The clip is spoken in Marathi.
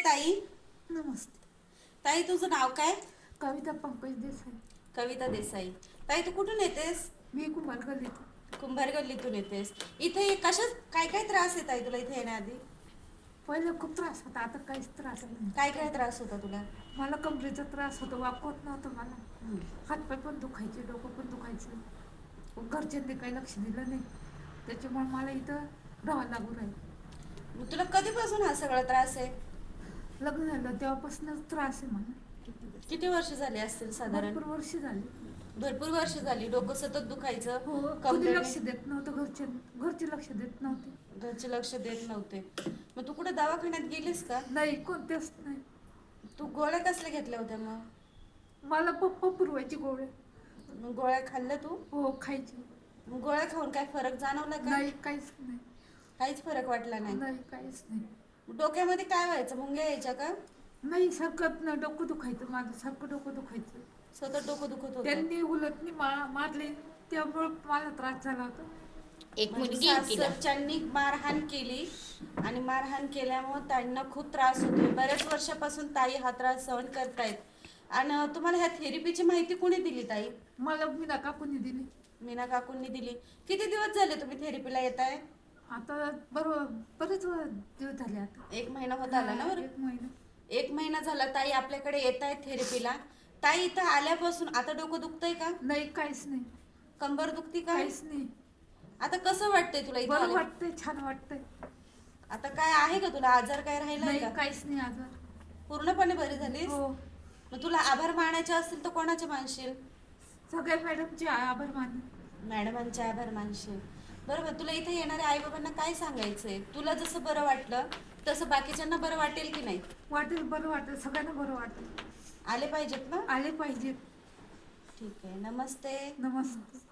ताई. नमस्ते. ताई तुझं नाव काय? कविता पंकज देसाई. कविता देसाई. ताई तू कुठून येतेस? मी कुंभार गल्लीत. कुंभार गल्लीतून येतेस. इथे कशा काय काय त्रास आहे ताई तुला इथे येण्याआधी? पहिले खूप त्रास होता, आता काहीच त्रास नाही. काय काय त्रास होता तुला? मला कमरेचा त्रास होता, वाकवत नव्हतं मला. हातपाय पण दुखायचे, डोकं पण दुखायचं. घरच्यांनी काही लक्ष दिलं नाही, त्याच्यामुळे मला इथं राहावं लागू राहील. मग तुला कधीपासून हा सगळा त्रास आहे? लग्न झालं तेव्हापासूनच त्रास आहे मला. किती वर्ष झाली असतील साधारण? भरपूर वर्ष झाली. भरपूर वर्ष झाली. डोकं सतत दुखायचं. हो, कधी लक्ष देत नव्हतं, घरचे लक्ष देत नव्हते. घरचे लक्ष देत नव्हते. मग तू कुठे दवाखान्यात गेलीस का? नाही, कोणतेच नाही. तू गोळ्या कसल्या घेतल्या होत्या मग? मला पप्पा पुरवायची गोळ्या. मग गोळ्या खाल्ल्या तू? हो, खायची. मग गोळ्या खाऊन काय फरक जाणवला का? नाही, काहीच नाही. काहीच फरक वाटला नाही? नाही, काहीच नाही. डोक्यामध्ये काय व्हायचं? मुंग्या यायच्या का? नाही, सारखं डोकं दुखायचं, माझं सारखं डोकं दुखायचं. सतत डोकं दुखत होतं. त्यांनी उलटणी मारले, त्यामुळे मला त्रास झाला होता. एक मुलगी सासरच्यांनी मारहाण केली आणि मारहाण केल्यामुळे त्यांना खूप त्रास होतोय. बऱ्याच वर्षापासून ताई हा त्रास सहन करतायत. आणि तुम्हाला ह्या थेरपीची माहिती कोणी दिली ताई? मला मीना काकूंनी दिली. मीना काकूंनी दिली. किती दिवस झाले तुम्ही थेरपीला येताय? आता बरेच दिवस झाले. आता 1 महिना होत आला ना बरं? 1 महिना. 1 महिना झाला ताई आपल्याकडे येत आहेत थेरपीला. ताई इथं आल्यापासून आता डोकं दुखतंय का? नाही, काहीच नाही. कंबर दुखती का? काहीच नाही. आता कसं वाटतंय तुला इथं बरं आल्यावर? वाटतंय, छान वाटतंय. आता काय आहे का तुला आजार काय राहिलाय नाही, का? काहीच नाही आजार. पूर्णपणे बरी झालीस? हो. मग तुला आभार मानायचे असतील तर कोणाचे मानशील? सगळ्या मॅडमचे आभार मानले. मॅडमांचे आभार मानशील. बरोबर. तुला इथे येणाऱ्या आई बाबांना काय सांगायचंय? तुला जसं बरं वाटलं तसं बाकीच्यांना बरं वाटेल की नाही? वाटेल, बरं वाटेल, सगळ्यांना बरं वाटेल. आले पाहिजेत ना? आले पाहिजेत. ठीक आहे. नमस्ते. नमस्ते.